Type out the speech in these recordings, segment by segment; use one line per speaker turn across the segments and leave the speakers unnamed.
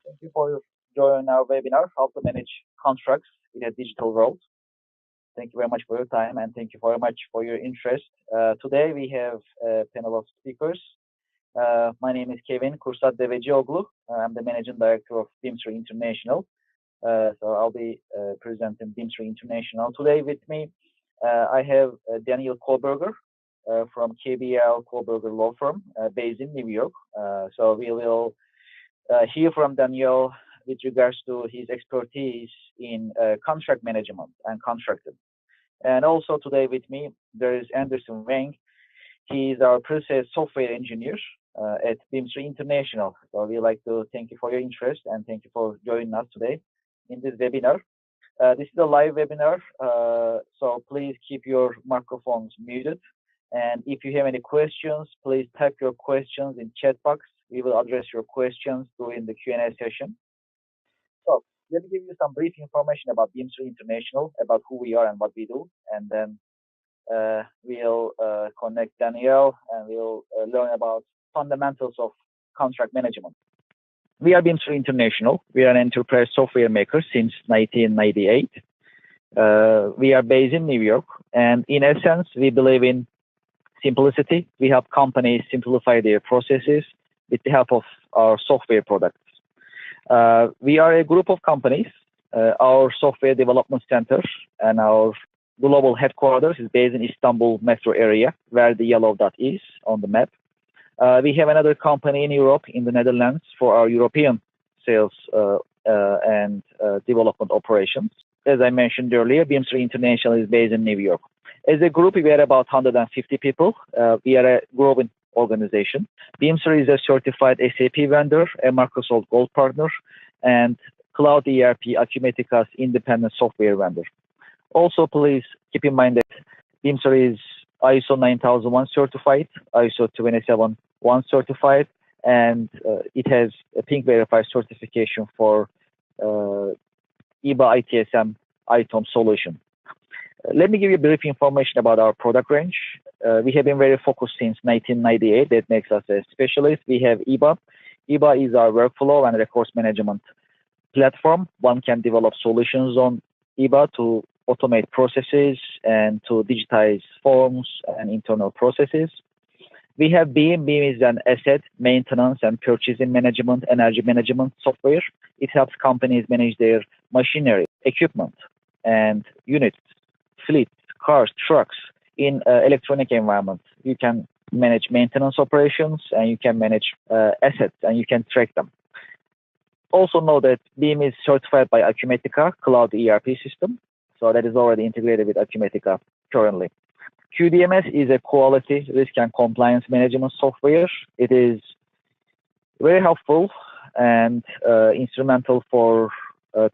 Thank you for joining our webinar, How to Manage Contracts in a Digital World. Thank you very much for your time and thank you very much for your interest. Today we have a panel of speakers. My name is Kevin Kursat Devecioglu. I'm the Managing Director of BIMSRI International. So I'll be presenting BIMSRI International. Today with me, I have Daniel Kohlberger from KBL Kohlberger Law Firm based in New York. So we will hear from Daniel with regards to his expertise in contract management and contracting. And also today with me, there is Anderson Wang. He is our process software engineer at BIMSRI International. So we'd like to thank you for your interest and thank you for joining us today in this webinar. This is a live webinar, so please keep your microphones muted. And if you have any questions, please type your questions in chat box. We will address your questions during the Q&A session. So let me give you some brief information about BIMSRI International, about who we are and what we do, and then we'll connect Danielle and we'll learn about fundamentals of contract management. We are BIMSRI International. We are an enterprise software maker since 1998. We are based in New York, and in essence, we believe in simplicity. We help companies simplify their processes with the help of our software products. We are a group of companies. Our software development center and our global headquarters is based in Istanbul metro area, where the yellow dot is on the map. We have another company in Europe, in the Netherlands, for our European sales and development operations. As I mentioned earlier, BIMSRI International is based in New York. As a group, we are about 150 people. We are a growing organization. BIMSRI is a certified SAP vendor, a Microsoft Gold partner, and Cloud ERP Acumetica's independent software vendor. Also, please keep in mind that BIMSRI is ISO 9001 certified, ISO 271 certified, and it has a pink verified certification for EBA ITSM ITOM solution. Let me give you brief information about our product range. We have been very focused since 1998. That makes us a specialist. We have EBA. EBA is our workflow and records management platform. One can develop solutions on EBA to automate processes and to digitize forms and internal processes. We have BIM. BIM is an asset maintenance and purchasing management, energy management software. It helps companies manage their machinery, equipment, and units, fleet, cars, trucks in electronic environment. You can manage maintenance operations and you can manage assets and you can track them. Also know that BIM is certified by Acumetica Cloud ERP system. So that is already integrated with Acumetica currently. QDMS is a quality, risk, and compliance management software. It is very helpful and instrumental for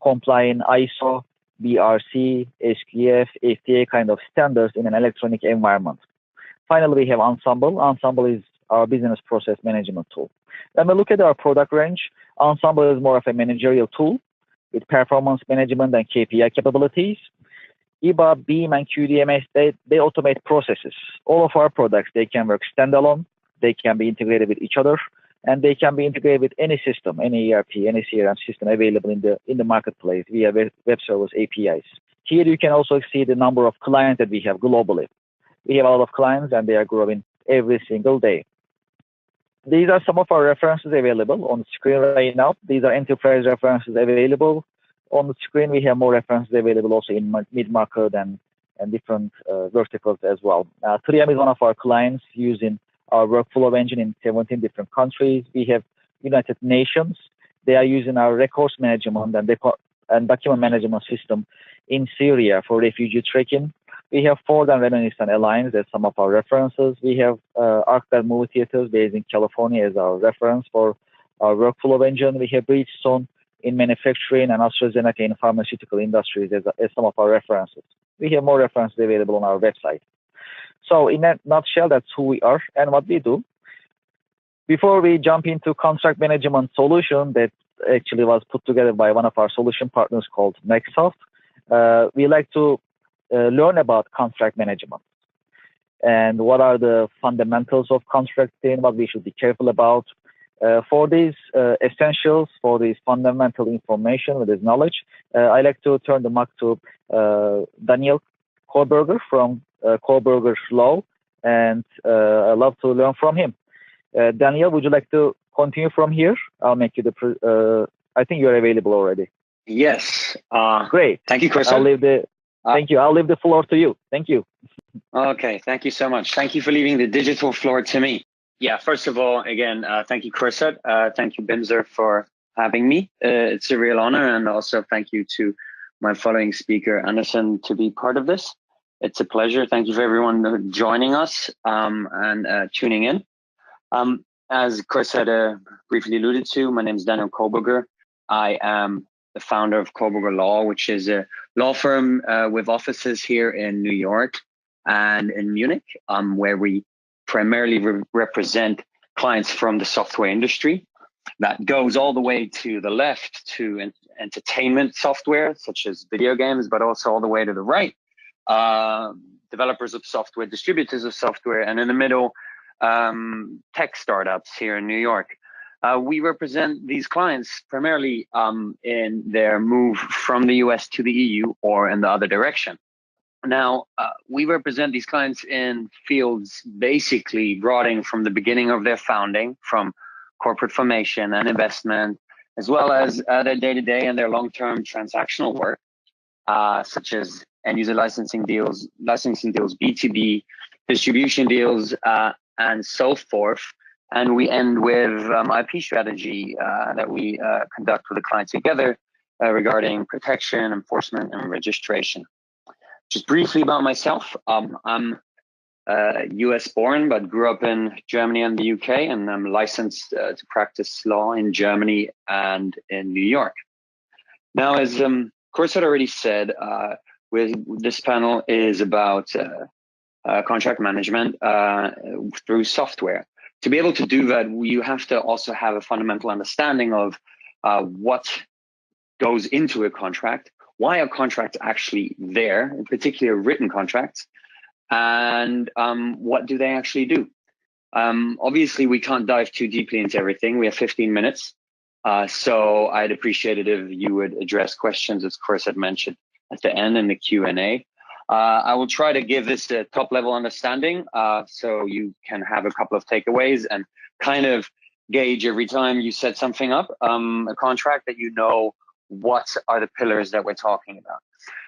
complying ISO, BRC, SQF, FDA kind of standards in an electronic environment. Finally, we have Ensemble. Ensemble is our business process management tool. When we look at our product range, Ensemble is more of a managerial tool with performance management and KPI capabilities. EBA, BIM, and QDMS, they automate processes. All of our products, they can work standalone, they can be integrated with each other, and they can be integrated with any system, any ERP, any CRM system available in the marketplace via web service APIs. Here you can also see the number of clients that we have globally. We have a lot of clients and they are growing every single day. These are some of our references available on the screen right now. These are enterprise references available. On the screen, we have more references available also in mid-market and different verticals as well. 3M is one of our clients using our workflow engine in 17 different countries. We have United Nations. They are using our records management and document management system in Syria for refugee tracking. We have Ford and Renault-Nissan Alliance as some of our references. We have Archdale Movie Theaters based in California as our reference for our workflow engine. We have Bridgestone in manufacturing and AstraZeneca in pharmaceutical industries as some of our references. We have more references available on our website. So in a nutshell, that's who we are and what we do. Before we jump into contract management solution that actually was put together by one of our solution partners called Microsoft, we like to learn about contract management and what are the fundamentals of contracting, what we should be careful about, For these essentials, for these fundamental information with this knowledge, I like to turn the mic to Daniel Kohlberger from Kohlberger Law, and I love to learn from him. Daniel, would you like to continue from here? I'll make you the. I think you're available already.
Yes.
Great.
Thank you, Chris.
Thank you. I'll leave the floor to you. Thank you.
Okay. Thank you so much. Thank you for leaving the digital floor to me. Yeah. First of all, again, thank you, Chris. Thank you, Bimzer, for having me. It's a real honor, and also thank you to my following speaker, Anderson, to be part of this. It's a pleasure. Thank you for everyone joining us and tuning in. As Chris had briefly alluded to, my name is Daniel Kohlberger. I am the founder of Kohlberger Law, which is a law firm with offices here in New York and in Munich, where we primarily represent clients from the software industry. That goes all the way to the left to entertainment software, such as video games, but also all the way to the right, developers of software, distributors of software, and in the middle, tech startups here in New York. We represent these clients primarily in their move from the US to the EU or in the other direction. Now, we represent these clients in fields basically broadening from the beginning of their founding, from corporate formation and investment, as well as their day-to-day and their long-term transactional work, such as end-user licensing deals, B2B, distribution deals, and so forth. And we end with IP strategy that we conduct with the client together regarding protection, enforcement, and registration. Just briefly about myself, I'm US born, but grew up in Germany and the UK, and I'm licensed to practice law in Germany and in New York. Now, as Chris had already said, this panel is about contract management through software. To be able to do that, you have to also have a fundamental understanding of what goes into a contract, why a contract actually there, in particular written contracts, and what do they actually do. Obviously, we can't dive too deeply into everything. We have 15 minutes. So I'd appreciate it if you would address questions, as Chris had mentioned, at the end in the Q&A. I will try to give this a top level understanding so you can have a couple of takeaways and kind of gauge every time you set something up, a contract, that you know what are the pillars that we're talking about.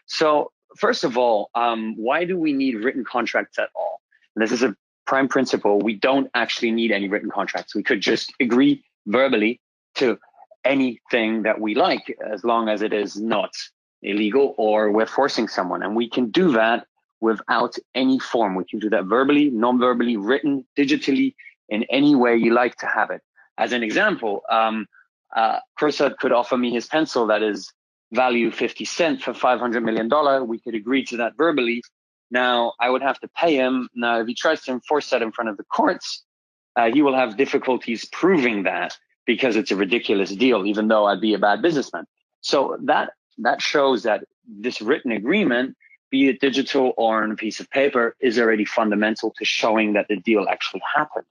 So first of all, why do we need written contracts at all? And this is a prime principle. We don't actually need any written contracts. We could just agree verbally to anything that we like, as long as it is not illegal or we're forcing someone. And we can do that without any form. We can do that verbally, non-verbally, written, digitally, in any way you like to have it. As an example, Kursad could offer me his pencil that is value 50 cents for $500 million. We could agree to that verbally. Now, I would have to pay him. Now, if he tries to enforce that in front of the courts, he will have difficulties proving that, because it's a ridiculous deal, even though I'd be a bad businessman. So that shows that this written agreement, be it digital or on a piece of paper, is already fundamental to showing that the deal actually happened.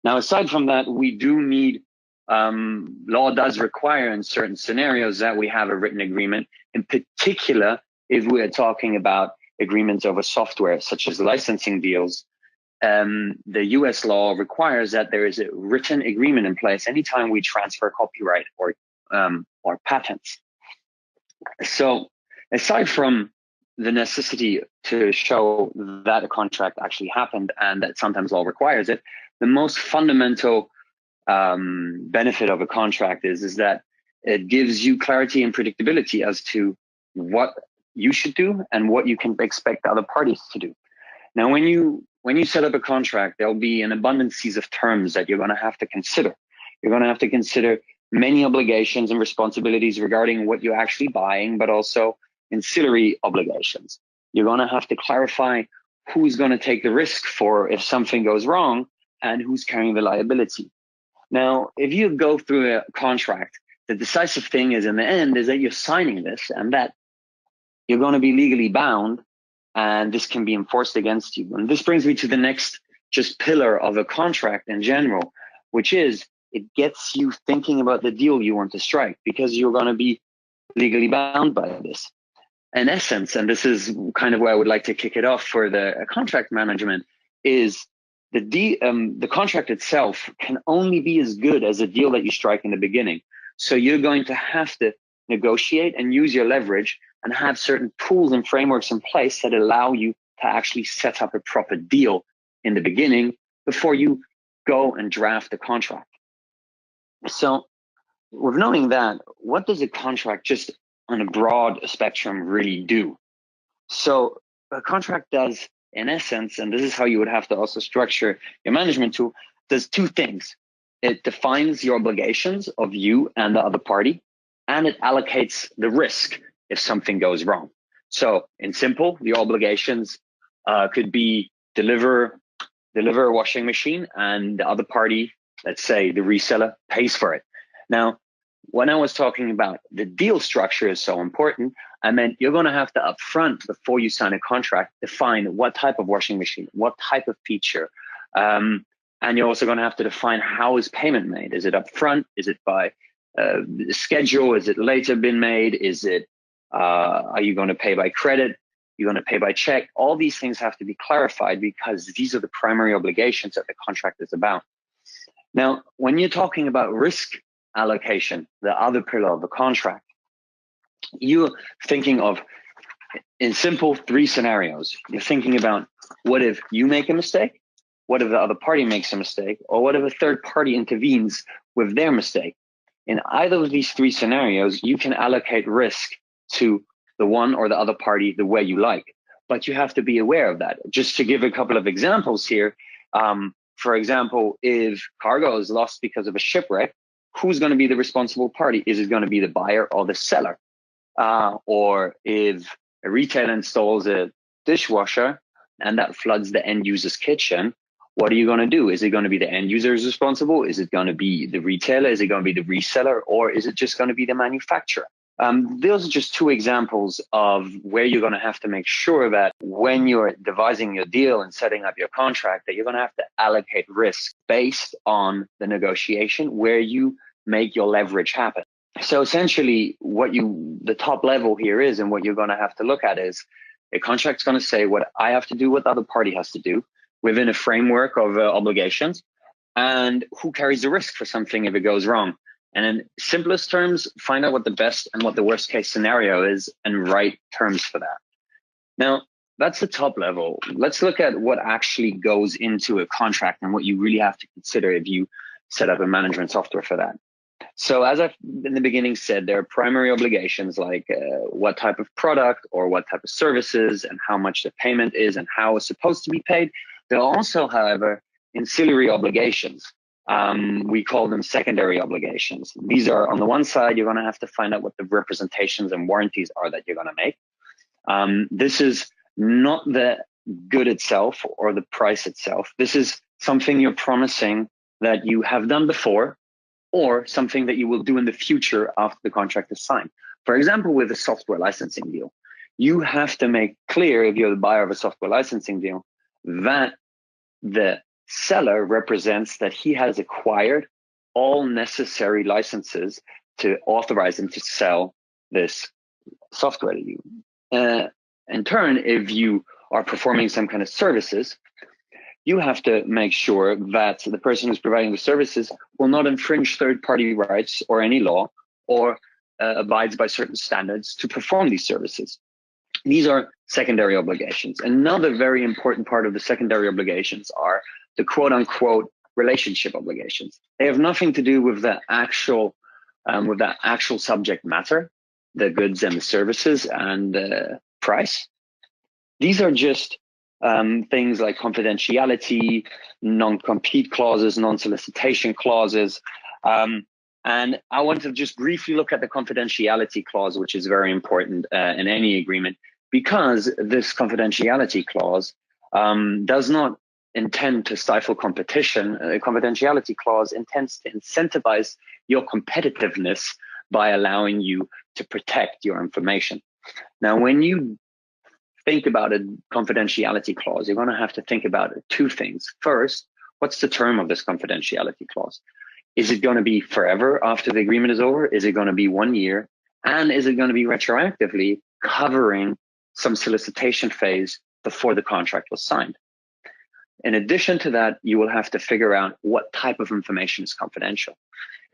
Now, aside from that, we do need, law does require in certain scenarios that we have a written agreement, in particular, if we're talking about agreements over software, such as licensing deals. The US law requires that there is a written agreement in place anytime we transfer copyright or patents. So aside from the necessity to show that a contract actually happened and that sometimes law requires it, the most fundamental benefit of a contract is that it gives you clarity and predictability as to what you should do and what you can expect other parties to do. Now, when you set up a contract, there'll be an abundance of terms that you're going to have to consider. You're going to have to consider many obligations and responsibilities regarding what you're actually buying, but also ancillary obligations. You're going to have to clarify who's going to take the risk for if something goes wrong and who's carrying the liability. Now, if you go through a contract, the decisive thing is, in the end, is that you're signing this and that you're going to be legally bound, and this can be enforced against you. And this brings me to the next just pillar of a contract in general, which is it gets you thinking about the deal you want to strike, because you're going to be legally bound by this. In essence, and this is kind of where I would like to kick it off for the contract management, is the contract itself can only be as good as a deal that you strike in the beginning. So you're going to have to negotiate and use your leverage and have certain tools and frameworks in place that allow you to actually set up a proper deal in the beginning before you go and draft the contract. So with knowing that, what does a contract just on a broad spectrum really do? So a contract does, in essence, and this is how you would have to also structure your management tool, does two things. It defines your obligations of you and the other party, and it allocates the risk if something goes wrong. So in simple, your obligations could be deliver a washing machine, and the other party, let's say the reseller, pays for it. Now, when I was talking about the deal structure is so important, I meant you're going to have to upfront, before you sign a contract, define what type of washing machine, what type of feature, and you're also going to have to define how is payment made. Is it upfront? Is it by schedule? Is it later been made? Is it are you going to pay by credit? You're going to pay by check? All these things have to be clarified, because these are the primary obligations that the contract is about. Now, when you're talking about risk allocation, the other pillar of the contract, you're thinking of, in simple, three scenarios. You're thinking about, what if you make a mistake? What if the other party makes a mistake? Or what if a third party intervenes with their mistake? In either of these three scenarios, you can allocate risk to the one or the other party the way you like, but you have to be aware of that. Just to give a couple of examples here, for example, if cargo is lost because of a shipwreck, who's going to be the responsible party? Is it going to be the buyer or the seller? Or if a retailer installs a dishwasher and that floods the end user's kitchen, what are you going to do? Is it going to be the end user who's responsible? Is it going to be the retailer? Is it going to be the reseller? Or is it just going to be the manufacturer? Those are just two examples of where you're going to have to make sure that when you're devising your deal and setting up your contract, that you're going to have to allocate risk based on the negotiation where you make your leverage happen. So essentially, the top level here is, and what you're going to have to look at is, a contract's going to say what I have to do, what the other party has to do within a framework of obligations, and who carries the risk for something if it goes wrong. And in simplest terms, find out what the best and what the worst case scenario is and write terms for that. Now, that's the top level. Let's look at what actually goes into a contract and what you really have to consider if you set up a management software for that. So as I've in the beginning said, there are primary obligations like what type of product or what type of services and how much the payment is and how it's supposed to be paid. There are also, however, ancillary obligations. We call them secondary obligations. These are, on the one side, you're going to have to find out what the representations and warranties are that you're going to make. This is not the good itself or the price itself. This is something you're promising that you have done before, or something that you will do in the future after the contract is signed. For example, with a software licensing deal, you have to make clear, if you're the buyer of a software licensing deal, that the seller represents that he has acquired all necessary licenses to authorize him to sell this software to you. In turn, if you are performing some kind of services, you have to make sure that the person who's providing the services will not infringe third-party rights or any law, or abides by certain standards to perform these services. These are secondary obligations. Another very important part of the secondary obligations are the quote-unquote relationship obligations. They have nothing to do with the actual subject matter, the goods and the services and the price. These are just things like confidentiality, non-compete clauses, non-solicitation clauses. And I want to just briefly look at the confidentiality clause, which is very important in any agreement, because this confidentiality clause does not intend to stifle competition. A confidentiality clause intends to incentivize your competitiveness by allowing you to protect your information. Now, when you think about a confidentiality clause, you're going to have to think about two things. First, what's the term of this confidentiality clause? Is it going to be forever after the agreement is over? Is it going to be 1 year? And is it going to be retroactively covering some solicitation phase before the contract was signed? In addition to that, you will have to figure out what type of information is confidential.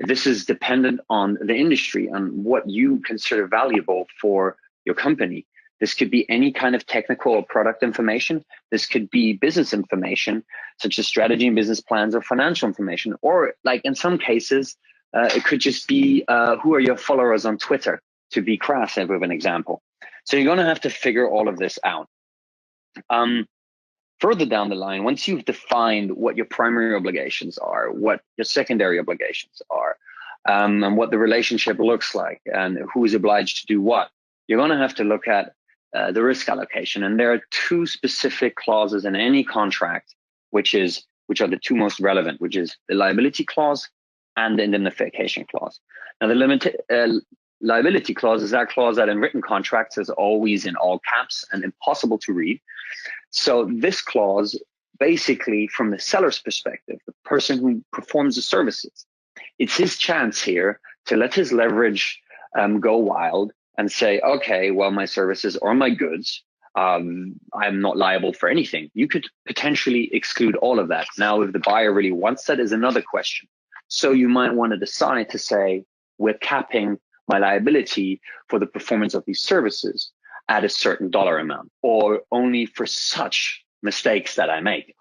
This is dependent on the industry, on what you consider valuable for your company. This could be any kind of technical or product information. This could be business information, such as strategy and business plans or financial information. Or like in some cases, it could just be who are your followers on Twitter, to be crass with an example. So you're going to have to figure all of this out. Further down the line, once you've defined what your primary obligations are, what your secondary obligations are, and what the relationship looks like and who is obliged to do what, you're going to have to look at the risk allocation. And there are two specific clauses in any contract, which are the two most relevant, which is the liability clause and the indemnification clause. Now, the liability clause is that clause that in written contracts is always in all caps and impossible to read. So this clause, basically from the seller's perspective, the person who performs the services, it's his chance here to let his leverage go wild and say, okay, well, my services or my goods, I'm not liable for anything. You could potentially exclude all of that. Now, if the buyer really wants that is another question. So you might want to decide to say, we're capping my liability for the performance of these services at a certain dollar amount, or only for such mistakes that I make.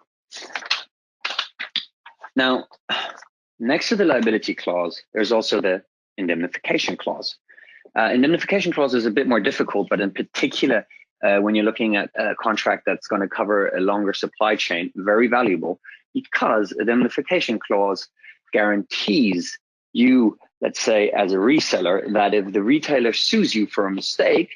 Now, next to the liability clause, there's also the indemnification clause. Indemnification clause is a bit more difficult, but in particular, when you're looking at a contract that's going to cover a longer supply chain, very valuable, because indemnification clause guarantees you, let's say, as a reseller, that if the retailer sues you for a mistake,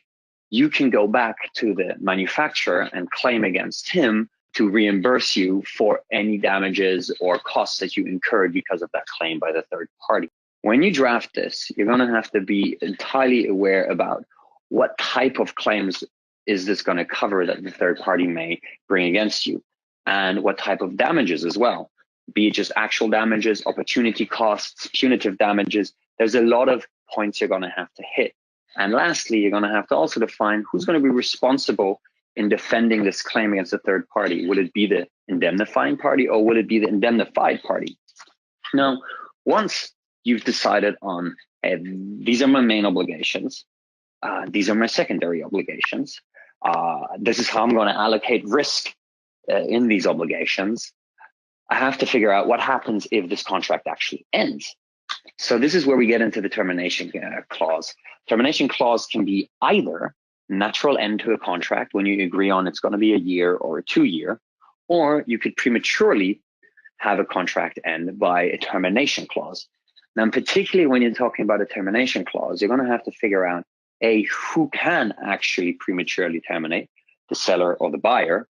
you can go back to the manufacturer and claim against him to reimburse you for any damages or costs that you incurred because of that claim by the third party. When you draft this, you're going to have to be entirely aware about what type of claims is this going to cover that the third party may bring against you, and what type of damages as well, be it just actual damages, opportunity costs, punitive damages. There's a lot of points you're going to have to hit. And lastly, you're going to have to also define who's going to be responsible in defending this claim against a third party. Would it be the indemnifying party or would it be the indemnified party? Now, once you've decided on, hey, these are my main obligations, these are my secondary obligations, this is how I'm going to allocate risk in these obligations, I have to figure out what happens if this contract actually ends. So this is where we get into the termination clause. Termination clause can be either natural end to a contract when you agree on it's going to be a year or a 2 year, or you could prematurely have a contract end by a termination clause. Now, particularly when you're talking about a termination clause, you're going to have to figure out who can actually prematurely terminate, the seller or the buyer,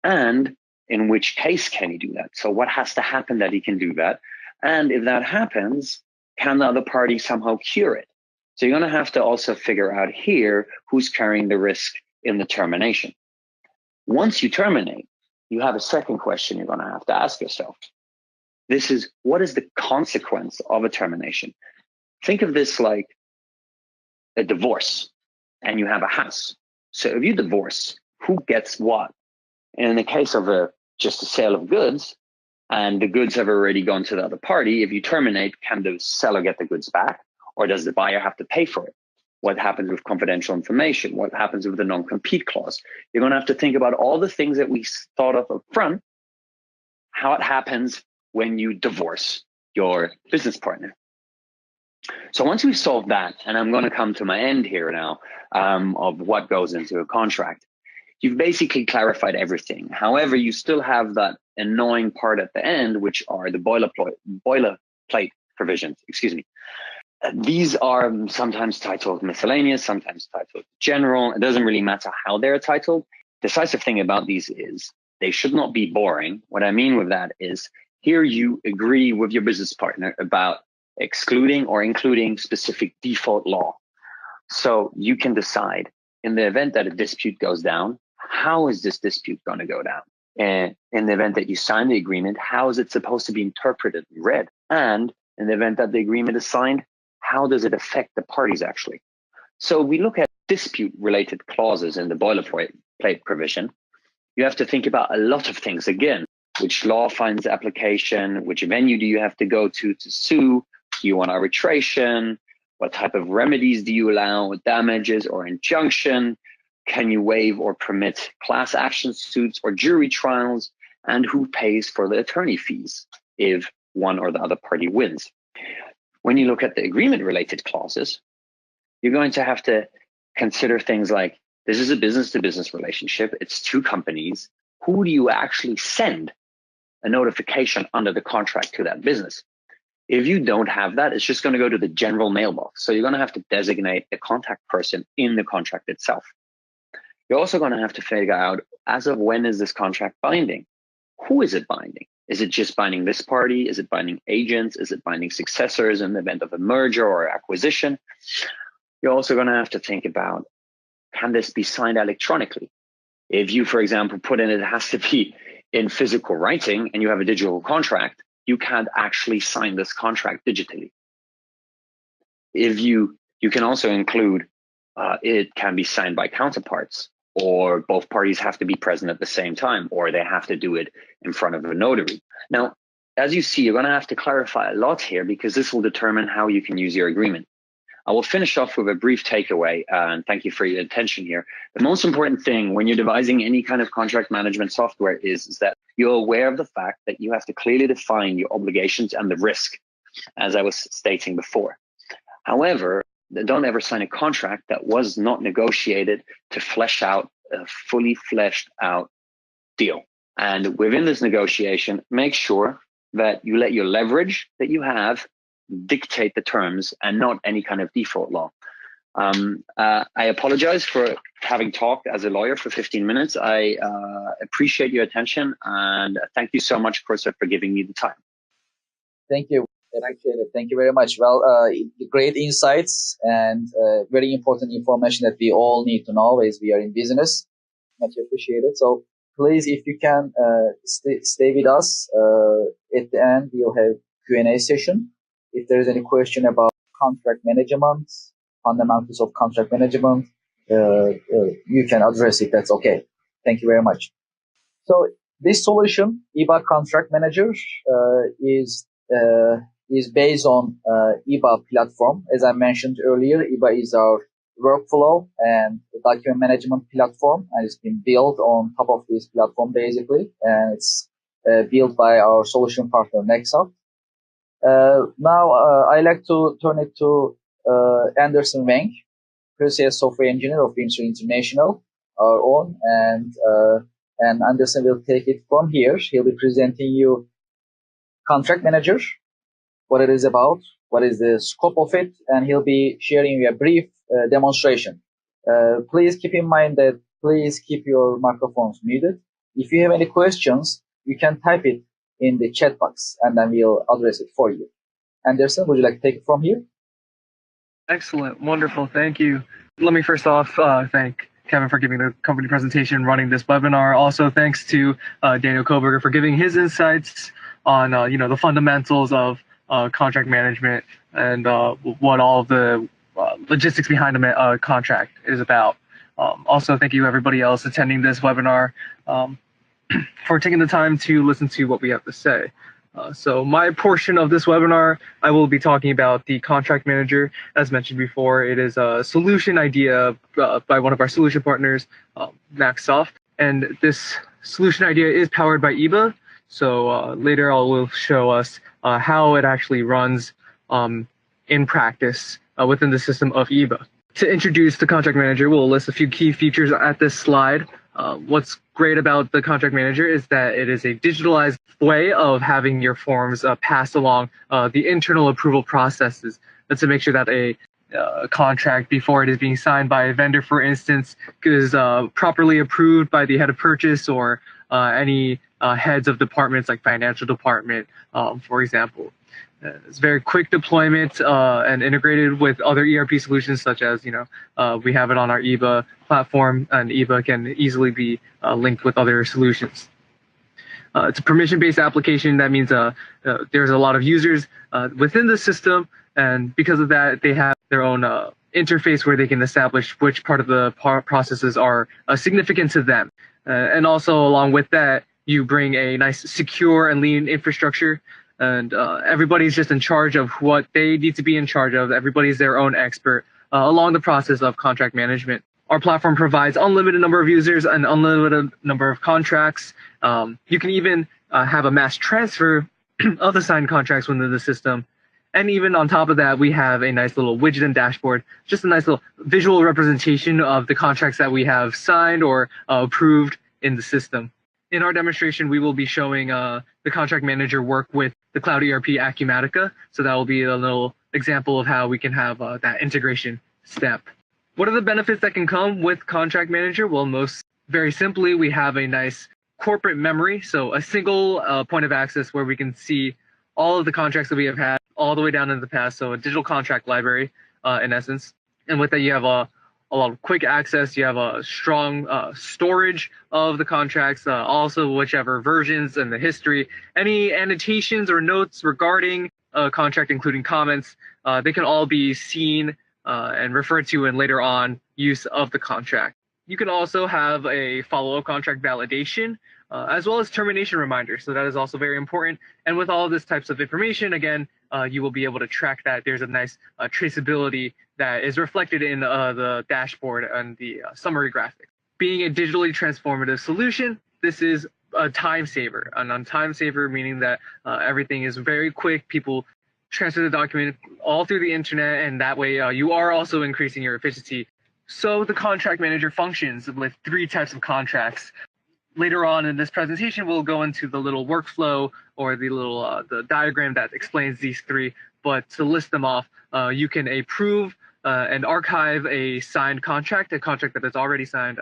and in which case can he do that? So what has to happen that he can do that? And if that happens, can the other party somehow cure it? So you're going to have to also figure out here who's carrying the risk in the termination. Once you terminate, you have a second question you're going to have to ask yourself. This is, what is the consequence of a termination? Think of this like a divorce, and you have a house. So if you divorce, who gets what? And in the case of just a sale of goods, and the goods have already gone to the other party, if you terminate, can the seller get the goods back? Or does the buyer have to pay for it? What happens with confidential information? What happens with the non-compete clause? You're going to have to think about all the things that we thought of up front, how it happens when you divorce your business partner. So once we solve that, and I'm going to come to my end here now of what goes into a contract, you've basically clarified everything. However, you still have that annoying part at the end, which are the boilerplate provisions, excuse me. These are sometimes titled miscellaneous, sometimes titled general. It doesn't really matter how they're titled. The decisive thing about these is they should not be boring. What I mean with that is here you agree with your business partner about excluding or including specific default law. So you can decide in the event that a dispute goes down, how is this dispute going to go down? And in the event that you sign the agreement, how is it supposed to be interpreted and read? And In the event that the agreement is signed, how does it affect the parties actually? So we look at dispute-related clauses in the boilerplate provision. You have to think about a lot of things again. Which law finds application? Which venue do you have to go to sue? Do you want arbitration? What type of remedies do you allow? Damages or injunction? Can you waive or permit class action suits or jury trials? And who pays for the attorney fees if one or the other party wins? When you look at the agreement-related clauses, you're going to have to consider things like, this is a business-to-business relationship. It's two companies. Who do you actually send a notification under the contract to that business? If you don't have that, it's just going to go to the general mailbox. So you're going to have to designate a contact person in the contract itself. You're also going to have to figure out, as of when is this contract binding? Who is it binding? Is it just binding this party? Is it binding agents? Is it binding successors in the event of a merger or acquisition? You're also going to have to think about, can this be signed electronically? If you, for example, put in it has to be in physical writing and you have a digital contract, you can't actually sign this contract digitally. If you can also include, it can be signed by counterparts, or both parties have to be present at the same time, or they have to do it in front of a notary. Now, as you see, you're going to have to clarify a lot here because this will determine how you can use your agreement. I will finish off with a brief takeaway, and thank you for your attention here. The most important thing when you're devising any kind of contract management software is that you're aware of the fact that you have to clearly define your obligations and the risk, as I was stating before. However, don't ever sign a contract that was not negotiated to flesh out a fully fleshed out deal. And within this negotiation, make sure that you let your leverage that you have dictate the terms and not any kind of default law. I apologize for having talked as a lawyer for 15 minutes. I appreciate your attention and thank you so much, Corsa, for giving me the time.
Thank you. I appreciate it. Thank you very much. Well, great insights and very important information that we all need to know as we are in business. Much appreciated. So please, if you can stay with us, at the end, we'll have Q&A session. If there is any question about contract management, fundamentals of contract management, you can address it. That's okay. Thank you very much. So this solution, EBA Contract Manager, is based on EBA platform. As I mentioned earlier, EBA is our workflow and document management platform, and it's been built on top of this platform basically, and it's built by our solution partner Nexaft. Now I like to turn it to Anderson Wang, Pre-Sales Software Engineer of Windsor International, our own, and Anderson will take it from here. He'll be presenting you Contract Manager, what it is about, what is the scope of it, and he'll be sharing you a brief demonstration. Please keep in mind that please keep your microphones muted. If you have any questions, you can type it in the chat box and then we'll address it for you. Anderson, would you like to take it from here?
Excellent. Wonderful. Thank you. Let me first off thank Kevin for giving the company presentation, running this webinar. Also, thanks to Daniel Koberger for giving his insights on the fundamentals of contract management and what all of the logistics behind a contract is about. Also, thank you everybody else attending this webinar for taking the time to listen to what we have to say. So my portion of this webinar, I will be talking about the contract manager. As mentioned before, it is a solution idea by one of our solution partners, Nexaft. And this solution idea is powered by EBA. So later I will show us how it actually runs in practice within the system of EBA. To introduce the contract manager, we'll list a few key features at this slide. What's great about the contract manager is that it is a digitalized way of having your forms pass along the internal approval processes. That's to make sure that a contract, before it is being signed by a vendor, for instance, is properly approved by the head of purchase or any heads of departments like financial department, for example. It's very quick deployment and integrated with other ERP solutions, such as, we have it on our EBA platform, and EBA can easily be linked with other solutions. It's a permission-based application. That means there's a lot of users within the system, and because of that, they have their own interface where they can establish which part of the processes are significant to them. And also along with that, you bring a nice secure and lean infrastructure, and everybody's just in charge of what they need to be in charge of. Everybody's their own expert along the process of contract management. Our platform provides unlimited number of users and unlimited number of contracts. You can even have a mass transfer of the signed contracts within the system. And even on top of that, we have a nice little widget and dashboard, just a nice little visual representation of the contracts that we have signed or approved in the system. In our demonstration, we will be showing the contract manager work with the cloud ERP Acumatica. So that will be a little example of how we can have that integration step. What are the benefits that can come with Contract Manager? Well, very simply, we have a nice corporate memory. So a single point of access where we can see all of the contracts that we have had all the way down into the past. So a digital contract library in essence. And with that, you have a lot of quick access. You have a strong storage of the contracts, also whichever versions and the history. Any annotations or notes regarding a contract, including comments, they can all be seen and referred to in later on use of the contract. You can also have a follow-up contract validation as well as termination reminder. So that is also very important. And with all of this types of information, again, you will be able to track that. There's a nice traceability that is reflected in the dashboard and the summary graphic. Being a digitally transformative solution, this is a time saver. And a time saver meaning that everything is very quick. People transfer the document all through the internet, and that way you are also increasing your efficiency. So the contract manager functions with 3 types of contracts. Later on in this presentation, we'll go into the little workflow or the little the diagram that explains these 3. But to list them off, you can approve and archive a signed contract, a contract that is already signed.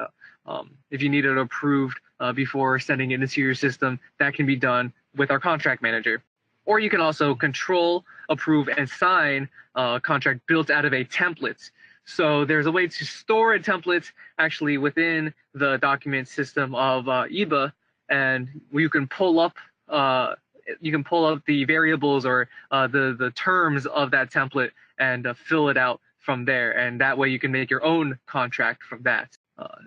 If you need it approved before sending it into your system, that can be done with our contract manager. Or you can also control, approve, and sign a contract built out of a template. So there's a way to store a template actually within the document system of EBA, and you can pull up the variables or the terms of that template and fill it out from there. And that way you can make your own contract from that.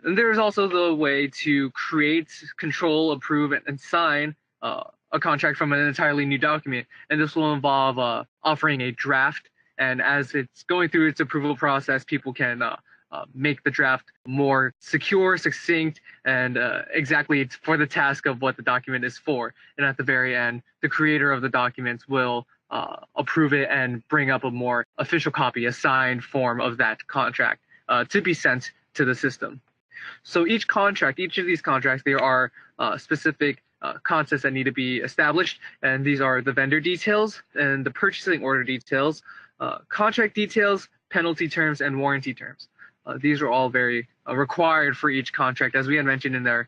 And there's also the way to create, control, approve, and sign a contract from an entirely new document, and this will involve offering a draft. And as it's going through its approval process, people can make the draft more secure, succinct, and exactly for the task of what the document is for. And at the very end, the creator of the documents will approve it and bring up a more official copy, a signed form of that contract to be sent to the system. So each of these contracts, there are specific concepts that need to be established, and these are the vendor details and the purchasing order details, contract details, penalty terms, and warranty terms. These are all very required for each contract, as we had mentioned in there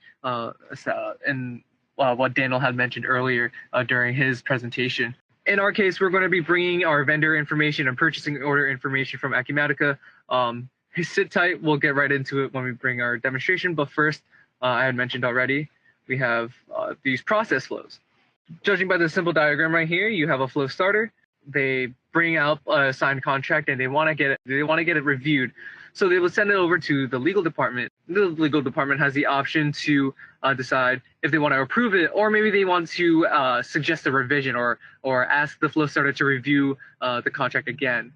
what Daniel had mentioned earlier during his presentation. In our case, we're going to be bringing our vendor information and purchasing order information from Acumatica. Sit tight, we'll get right into it when we bring our demonstration, but first, I had mentioned already, we have these process flows. Judging by the simple diagram right here, you have a flow starter. They bring out a signed contract and they want to get it reviewed. So they will send it over to the legal department. The legal department has the option to decide if they want to approve it, or maybe they want to suggest a revision or ask the flow starter to review the contract again.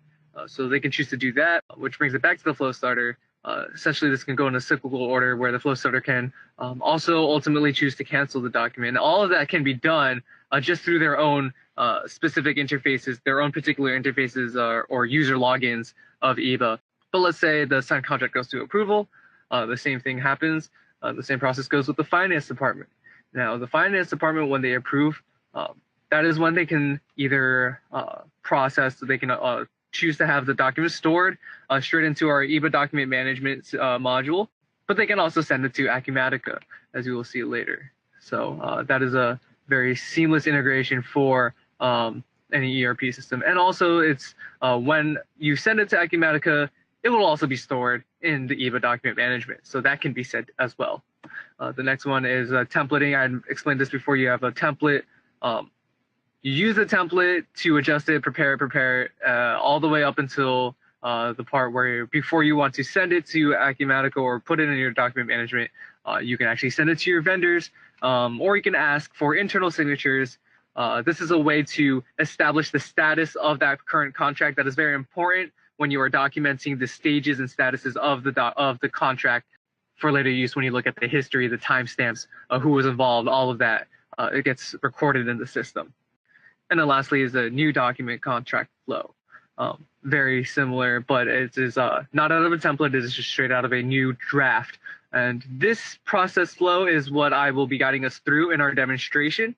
So they can choose to do that, which brings it back to the flow starter. Essentially, this can go in a cyclical order where the flow starter can also ultimately choose to cancel the document. And all of that can be done just through their own specific interfaces, their own particular interfaces or user logins of EBA. But let's say the signed contract goes to approval. The same thing happens. The same process goes with the finance department. Now, the finance department, when they approve, that is when they can either process, they can choose to have the document stored straight into our EBA document management module, but they can also send it to Acumatica, as you will see later. So that is a very seamless integration for any ERP system. And also, it's when you send it to Acumatica, it will also be stored in the EBA document management. So that can be sent as well. The next one is templating. I explained this before. You have a template. You use the template to adjust it, prepare it, all the way up until the part where before you want to send it to Acumatica or put it in your document management, you can actually send it to your vendors, or you can ask for internal signatures. This is a way to establish the status of that current contract. That is very important when you are documenting the stages and statuses of the contract for later use. When you look at the history, the timestamps, who was involved, all of that, it gets recorded in the system. And then lastly is the new document contract flow. Very similar, but it is not out of a template. It is just straight out of a new draft. And this process flow is what I will be guiding us through in our demonstration.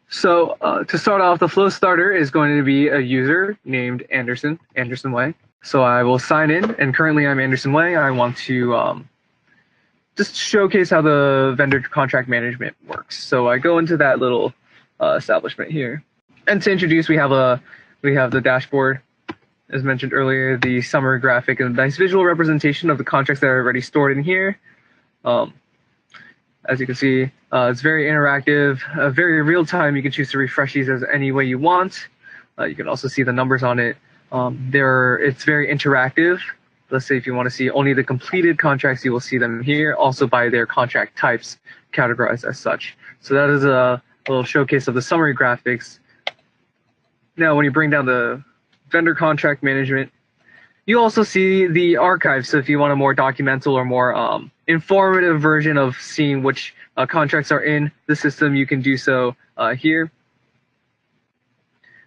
So to start off, the flow starter is going to be a user named Anderson Way. So I will sign in, and currently I'm Anderson Way. I want to just showcase how the vendor contract management works. So I go into that little establishment here. And to introduce, we have the dashboard, as mentioned earlier, the summary graphic, and a nice visual representation of the contracts that are already stored in here. As you can see, it's very interactive, very real time. You can choose to refresh these as any way you want. You can also see the numbers on it. It's very interactive. Let's say if you want to see only the completed contracts, you will see them here, also by their contract types categorized as such. So that is a little showcase of the summary graphics. Now, when you bring down the vendor contract management, you also see the archive. So if you want a more documental or more informative version of seeing which contracts are in the system, you can do so here.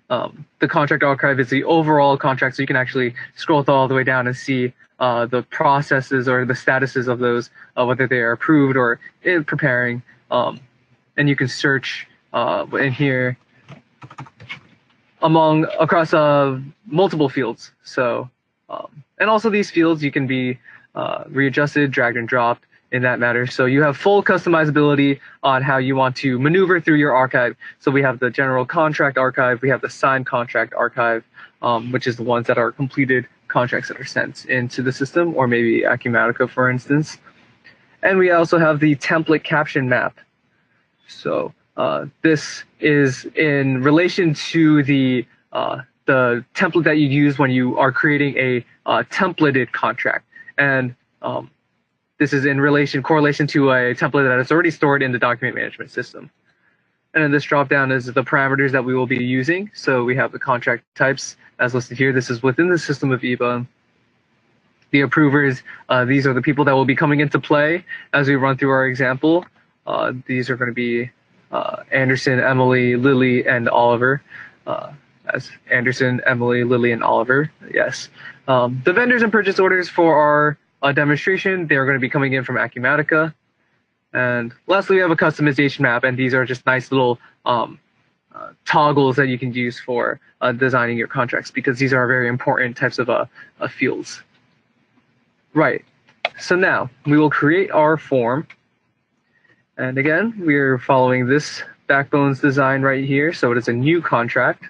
The contract archive is the overall contract, so you can actually scroll all the way down and see the processes or the statuses of those, whether they are approved or in preparing. And you can search in here across multiple fields. So, and also these fields you can be readjusted, dragged and dropped in that matter. So you have full customizability on how you want to maneuver through your archive. So we have the general contract archive, we have the signed contract archive, which is the ones that are completed contracts that are sent into the system, or maybe Acumatica, for instance. And we also have the template caption map. So this is in relation to the template that you use when you are creating a templated contract. And this is in correlation to a template that is already stored in the document management system. And then this dropdown is the parameters that we will be using. So we have the contract types as listed here. This is within the system of EBA. The approvers, these are the people that will be coming into play as we run through our example. These are going to be Anderson, Emily, Lily, and Oliver. As Anderson, Emily, Lily, and Oliver, yes. The vendors and purchase orders for our demonstration, they are going to be coming in from Acumatica. And lastly, we have a customization map, and these are just nice little toggles that you can use for designing your contracts, because these are very important types of fields. Right, so now we will create our form. And again, we're following this backbones design right here. So it is a new contract.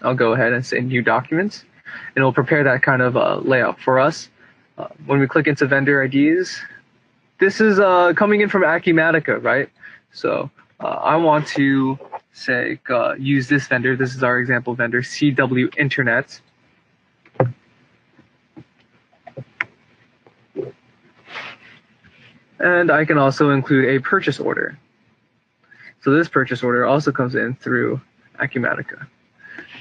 I'll go ahead and say new documents, and it'll prepare that kind of layout for us. When we click into vendor IDs, this is coming in from Acumatica, right? So I want to say use this vendor. This is our example vendor, CW Internet. And I can also include a purchase order. So this purchase order also comes in through Acumatica.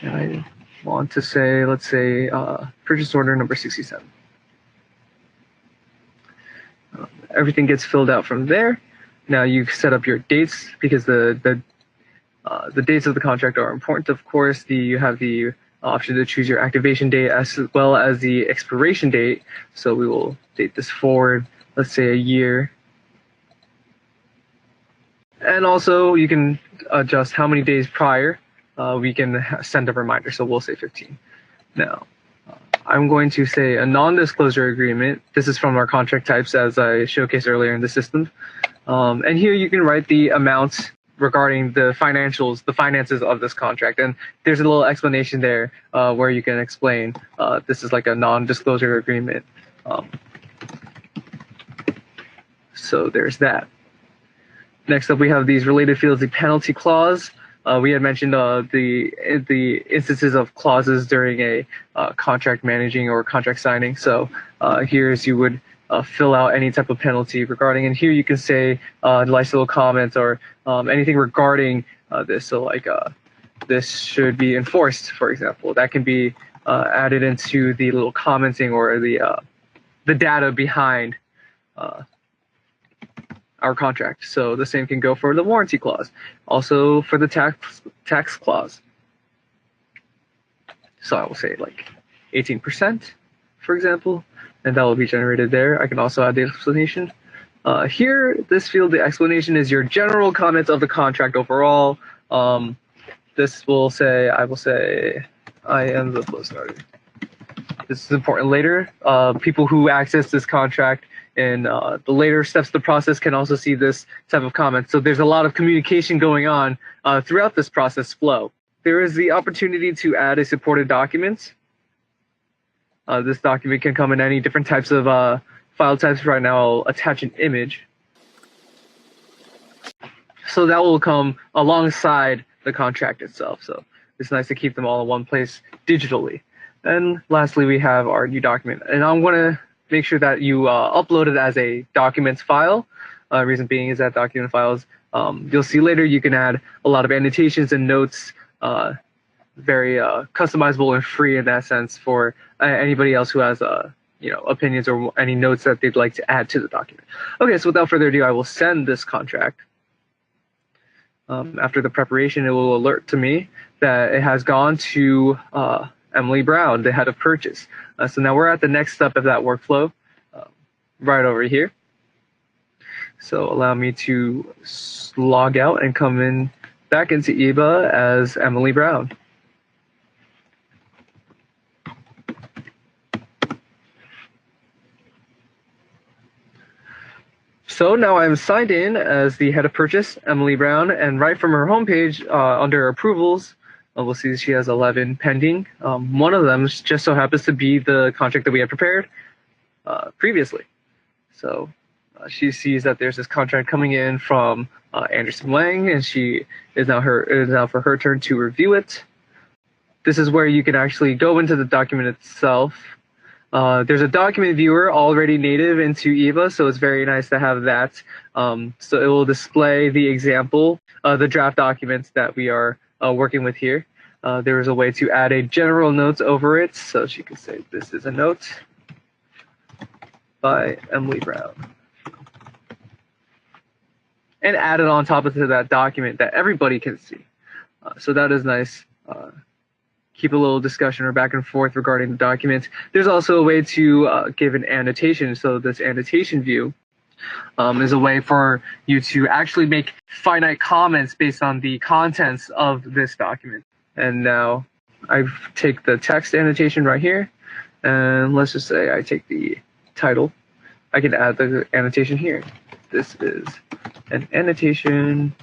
And I want to say, let's say, purchase order number 67. Everything gets filled out from there. Now you set up your dates, because the dates of the contract are important, of course. You have the option to choose your activation date as well as the expiration date. So we will date this forward, let's say a year. And also you can adjust how many days prior we can send a reminder. So we'll say 15. Now, I'm going to say a non-disclosure agreement. This is from our contract types, as I showcased earlier in the system. And here you can write the amounts regarding the finances of this contract. And there's a little explanation there where you can explain this is like a non-disclosure agreement. So there's that. Next up, we have these related fields, the penalty clause. We had mentioned the instances of clauses during a contract managing or contract signing. So here's you would fill out any type of penalty regarding, and here you can say nice little comments or anything regarding this. So like this should be enforced, for example. That can be added into the little commenting or the data behind our contract. So the same can go for the warranty clause, also for the tax clause. So I will say like 18%, for example, and that will be generated there. I can also add the explanation. Here, this field, the explanation is your general comments of the contract overall. This will say, I will say, I am the flow starter. This is important later. People who access this contract in the later steps of the process can also see this type of comment. So there's a lot of communication going on throughout this process flow. There is the opportunity to add a supported document. This document can come in any different types of file types. Right now, I'll attach an image. So that will come alongside the contract itself. So it's nice to keep them all in one place digitally. And lastly, we have our new document. And I'm going to make sure that you upload it as a documents file. Reason being is that document files, you'll see later, you can add a lot of annotations and notes, very customizable and free in that sense for anybody else who has opinions or any notes that they'd like to add to the document. Okay, so without further ado, I will send this contract. After the preparation, it will alert to me that it has gone to Emily Brown, the head of purchase. So now we're at the next step of that workflow, right over here. So allow me to log out and come in back into EBA as Emily Brown. So now I'm signed in as the head of purchase, Emily Brown, and right from her homepage under approvals, we'll see she has 11 pending. One of them just so happens to be the contract that we had prepared previously. So she sees that there's this contract coming in from Anderson Wang, and it is now for her turn to review it. This is where you can actually go into the document itself. There's a document viewer already native into EVA, so it's very nice to have that. So it will display the example, the draft documents that we are working with here. There is a way to add a general notes over it, so she can say this is a note by Emily Brown, and add it on top of that document that everybody can see. So that is nice. Keep a little discussion or back and forth regarding the document. There's also a way to give an annotation. So this annotation view is a way for you to actually make finite comments based on the contents of this document. And now I take the text annotation right here, and let's just say I take the title. I can add the annotation here. This is an annotation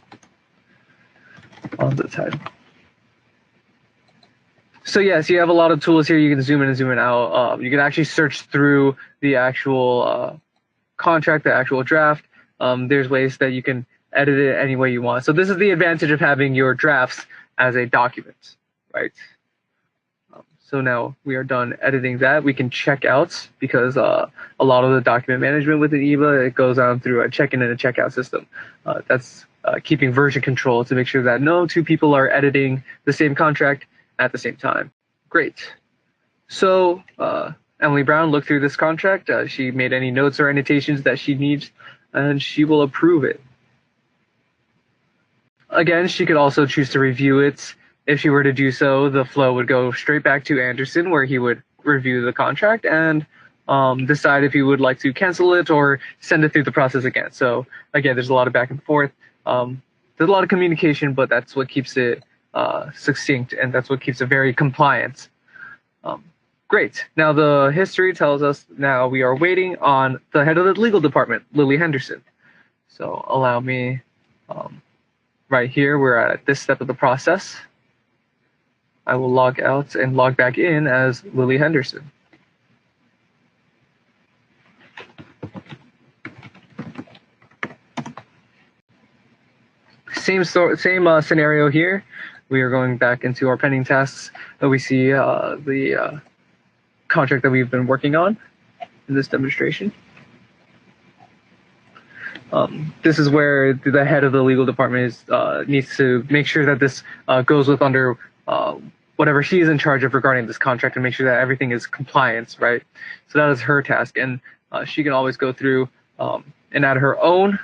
on the title. So yes, you have a lot of tools here. You can zoom in and zoom in out. You can actually search through the actual contract, the actual draft. There's ways that you can edit it any way you want. So this is the advantage of having your drafts as a document, right? So now we are done editing that. We can check out, because a lot of the document management within EVA, it goes on through a check-in and a checkout system. That's keeping version control to make sure that no two people are editing the same contract at the same time. Great. So Emily Brown looked through this contract. She made any notes or annotations that she needs, and she will approve it. Again, she could also choose to review it. If she were to do so, the flow would go straight back to Anderson, where he would review the contract and decide if he would like to cancel it or send it through the process again. So again, there's a lot of back and forth. There's a lot of communication, but that's what keeps it succinct, and that's what keeps it very compliant. Great. Now the history tells us now we are waiting on the head of the legal department, Lily Henderson. So allow me, right here, we're at this step of the process. I will log out and log back in as Lily Henderson. same scenario here. We are going back into our pending tasks. We see the contract that we've been working on in this demonstration. This is where the head of the legal department needs to make sure that this goes with under whatever she is in charge of regarding this contract, and make sure that everything is compliance, right? So that is her task, and she can always go through and add her own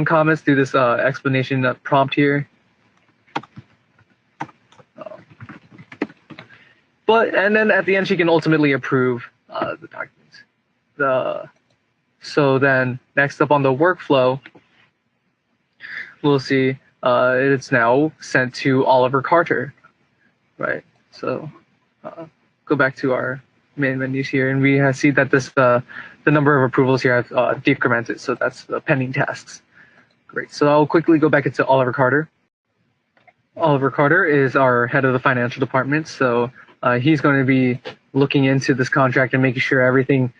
comments through this explanation prompt here. And then at the end, she can ultimately approve the documents. So then next up on the workflow, we'll see it's now sent to Oliver Carter, right? So go back to our main menus here, and we see that this the number of approvals here have decremented. So that's the pending tasks. Great. So I'll quickly go back into Oliver Carter. Oliver Carter is our head of the financial department. So he's going to be looking into this contract and making sure everything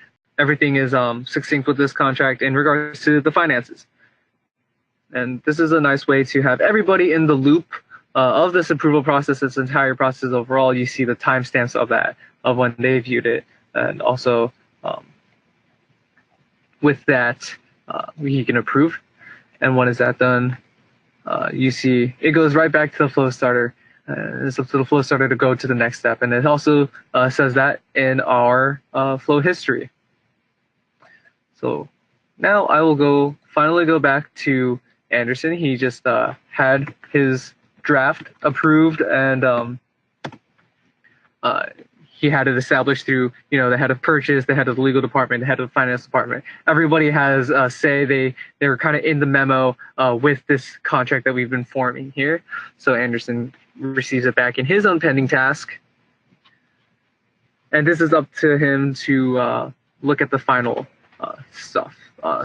is succinct with this contract in regards to the finances. And this is a nice way to have everybody in the loop of this approval process, this entire process overall. You see the timestamps of that, of when they viewed it, and also with that, he can approve. And when is that done? You see it goes right back to the flow starter. It's up to the flow starter to go to the next step, and it also says that in our flow history. So now I will finally go back to Anderson. He just had his draft approved, and he had it established through the head of purchase, the head of the legal department, the head of the finance department. Everybody has say. They were kind of in the memo with this contract that we've been forming here. So Anderson receives it back in his own pending task, and this is up to him to look at the final stuff.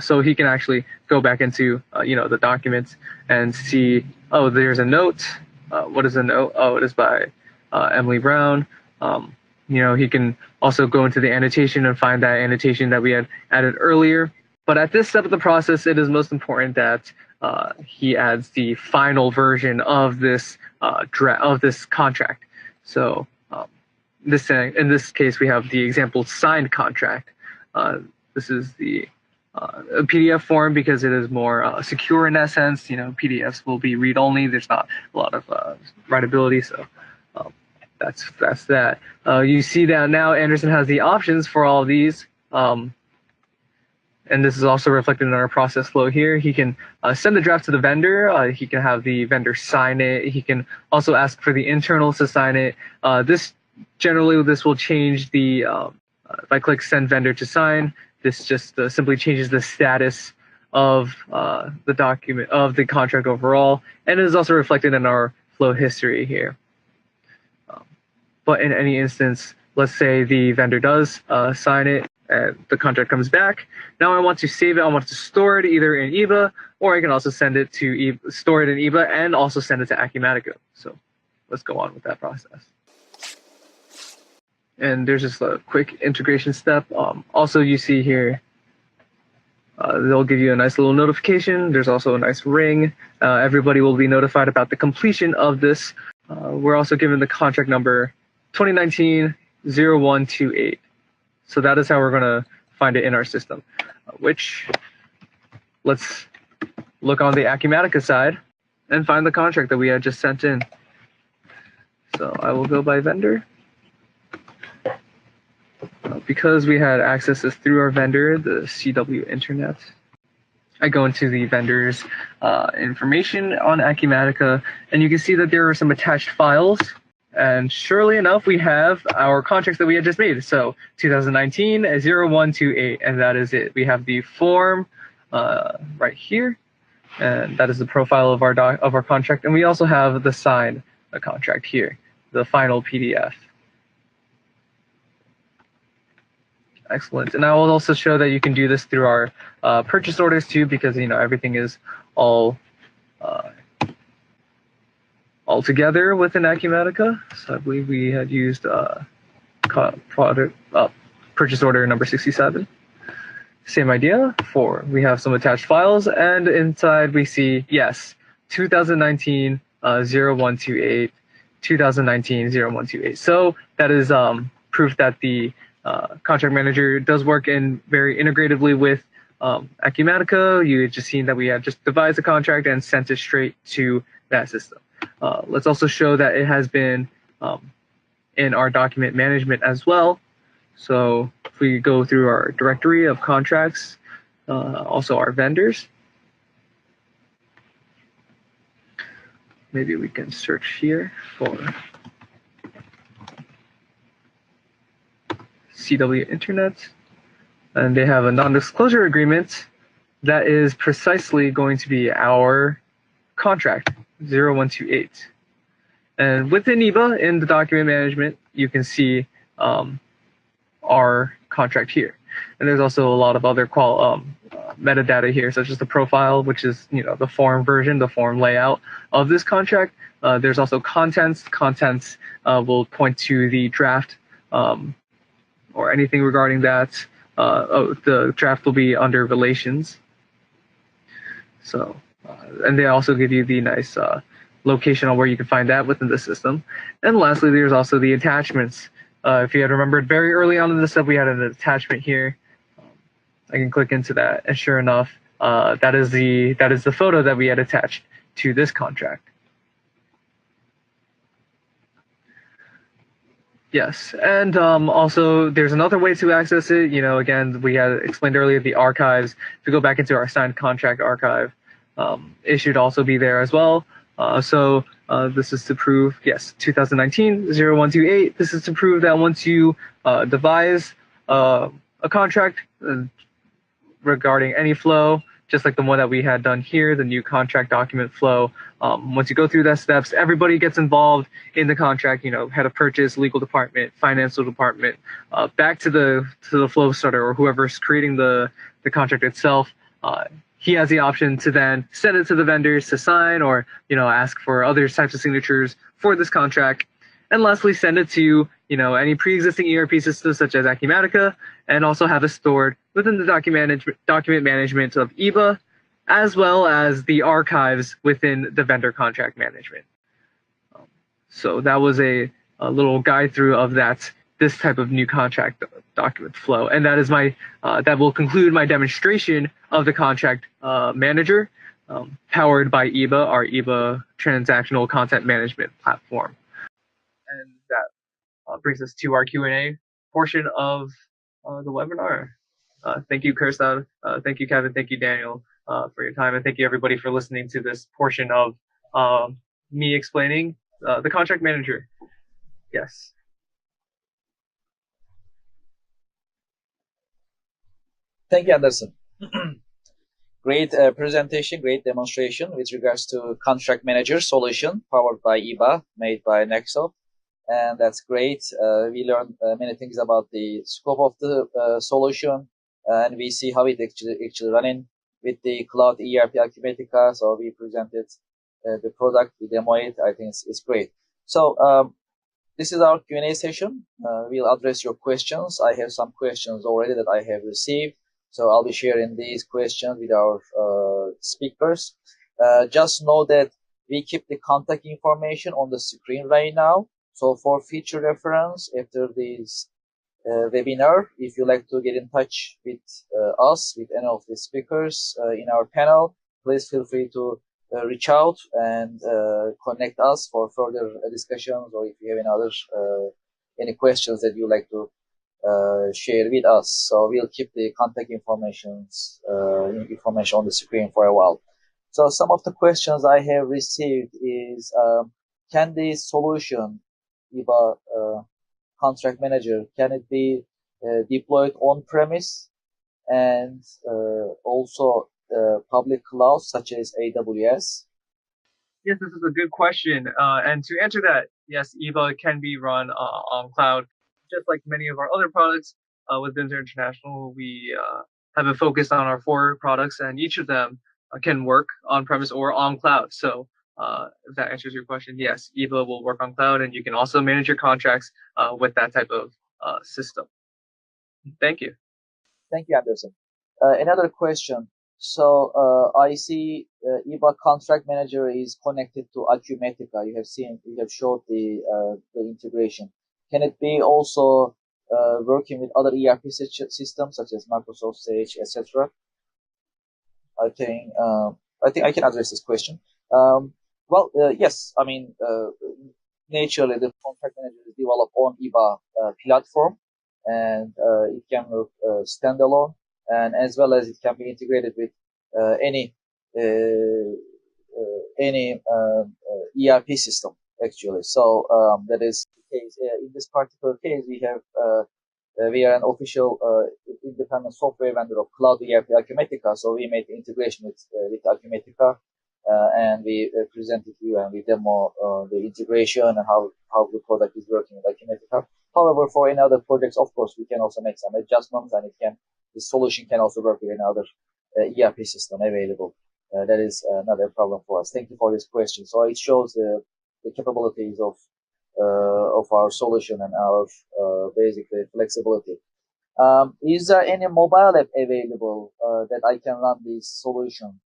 So he can actually go back into the documents and see, oh, there's a note. What is a note? Oh, it is by Emily Brown. He can also go into the annotation and find that annotation that we had added earlier. But at this step of the process, it is most important that he adds the final version of this contract. So in this case, we have the example signed contract. This is the a PDF form because it is more secure in that sense. PDFs will be read-only. There's not a lot of writability, so that's that. You see that now Anderson has the options for all of these, and this is also reflected in our process flow here. He can send the draft to the vendor. He can have the vendor sign it. He can also ask for the internals to sign it. This will change the if I click send vendor to sign, this just simply changes the status of the document, of the contract overall, and it is also reflected in our flow history here. But in any instance, let's say the vendor does sign it and the contract comes back. Now I want to save it. I want to store it either in EBA, or I can also send it to store it in EBA and also send it to Acumatica. So let's go on with that process. And there's just a quick integration step. Also, you see here, they'll give you a nice little notification. There's also a nice ring. Everybody will be notified about the completion of this. We're also given the contract number 2019-0128. So that is how we're going to find it in our system, which let's look on the Acumatica side and find the contract that we had just sent in. So I will go by vendor. Because we had access through our vendor, the CW Internet, I go into the vendor's information on Acumatica, and you can see that there are some attached files. And surely enough, we have our contracts that we had just made. So 2019-0128, and that is it. We have the form right here, and that is the profile of our contract. And we also have the signed contract here, the final PDF. Excellent. And I will also show that you can do this through our purchase orders too, because everything is all together within Acumatica. So I believe we had used purchase order number 67. same idea. We have some attached files, and inside we see, yes, 2019 0128, 2019 0128. So that is proof that the contract manager does work very integratively with Acumatica. You had just seen that we had just devised a contract and sent it straight to that system. Let's also show that it has been in our document management as well. So if we go through our directory of contracts, also our vendors, maybe we can search here for CW Internet, and they have a non-disclosure agreement that is precisely going to be our contract 0128. And within EBA, in the document management, you can see our contract here. And there's also a lot of other metadata here, such as the profile, which is the form version, the form layout of this contract. There's also contents. Contents will point to the draft or anything regarding that. The draft will be under relations. So, and they also give you the nice location on where you can find that within the system. And lastly, there's also the attachments. If you had remembered very early on in the step, we had an attachment here. I can click into that, and sure enough, that is the photo that we had attached to this contract. Yes, and also there's another way to access it. Again, we had explained earlier the archives. If we go back into our signed contract archive, it should also be there as well. So this is to prove, yes, 2019 0128. This is to prove that once you devise a contract regarding any flow, just like the one that we had done here, the new contract document flow. Once you go through that steps, everybody gets involved in the contract. Head of purchase, legal department, financial department, back to the flow starter or whoever's creating the contract itself. He has the option to then send it to the vendors to sign, or ask for other types of signatures for this contract. And lastly, send it to any pre-existing ERP systems such as Acumatica, and also have it stored within the document management of EBA, as well as the archives within the vendor contract management. So that was a little guide through of this type of new contract document flow, and that is that will conclude my demonstration of the contract manager, powered by EBA, our EBA transactional content management platform. And that brings us to our Q&A portion of the webinar. Thank you, Kursad. Thank you, Kevin. Thank you, Daniel, for your time. And thank you, everybody, for listening to this portion of me explaining the contract manager. Yes.
Thank you, Anderson. Great presentation, great demonstration with regards to contract manager solution powered by EBA, made by Nexo. And that's great. We learned many things about the scope of the solution, and we see how it actually running with the cloud ERP Acumatica. So we presented the product, we demo it. I think it's great. So this is our Q&A session. We'll address your questions. I have some questions already that I have received. So I'll be sharing these questions with our speakers. Just know that we keep the contact information on the screen right now. So for future reference, after this webinar, if you like to get in touch with us, with any of the speakers in our panel, please feel free to reach out and connect us for further discussions, or if you have any questions that you'd like to share with us. So we'll keep the contact information on the screen for a while. So some of the questions I have received is, can this solution, EBA contract manager, can it be deployed on-premise and also public clouds such as AWS?
Yes, this is a good question. And to answer that, yes, EBA can be run on cloud. Just like many of our other products with Binzer International, we have been focused on our 4 products, and each of them can work on-premise or on cloud. So if that answers your question, yes, EBA will work on cloud, and you can also manage your contracts with that type of system. Thank you.
Thank you, Anderson. Another question. So I see EBA contract manager is connected to Acumatica. You have showed the integration. Can it be also working with other ERP systems such as Microsoft Sage, etc.? I think I can address this question. Yes. I mean, naturally, the contract manager is developed on EBA platform, and it can work standalone, and as well as it can be integrated with any ERP system actually. So that is the case. In this particular case, we are an official independent software vendor of Cloud ERP Acumatica. So we made the integration with Acumatica, and we present it to you, and we demo the integration and how the product is working with Acumatica. However, for any other projects, of course, we can also make some adjustments, and the solution can also work with another ERP system available. That is not a problem for us. Thank you for this question. So it shows the capabilities of our solution and our basically flexibility. Is there any mobile app available that I can run this solution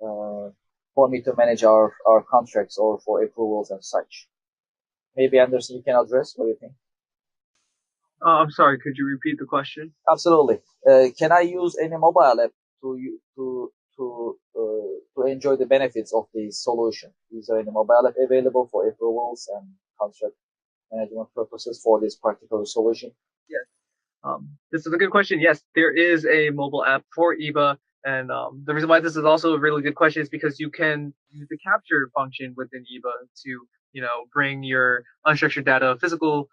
for me to manage our contracts or for approvals and such? Maybe Anderson, you can address. What do you think?
I'm sorry. Could you repeat the question?
Absolutely. Can I use any mobile app to enjoy the benefits of the solution? Is there any mobile app available for approvals and contract management purposes for this particular solution?
Yes. This is a good question. Yes, there is a mobile app for EBA. And the reason why this is also a really good question is because you can use the capture function within EBA to, bring your unstructured data, physical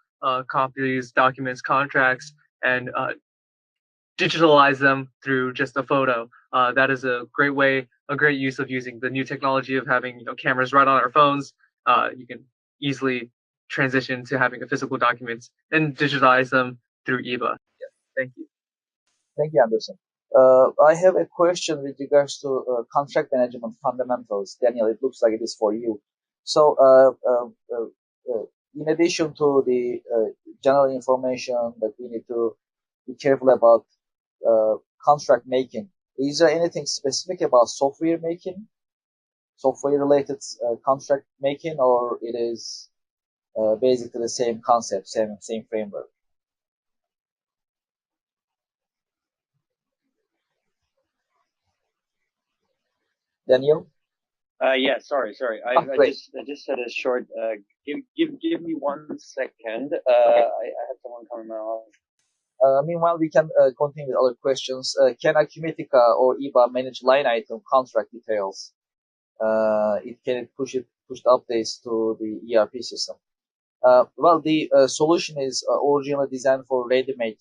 copies, documents, contracts, and digitalize them through just a photo. That is a great use of using the new technology of having cameras right on our phones. You can easily transition to having a physical documents and digitize them through EBA. Yeah, thank you.
Thank you, Anderson. I have a question with regards to contract management fundamentals. Daniel, it looks like it is for you. So, in addition to the general information that we need to be careful about contract making, is there anything specific about software making, software-related contract making, or it is basically the same concept, same framework? Daniel?
Yeah, sorry. I just said a short. Give me 1 second. I have someone coming out.
Meanwhile, we can continue with other questions. Can Acumatica or EBA manage line item contract details? It can push updates to the ERP system. Well, the solution is originally designed for ready-made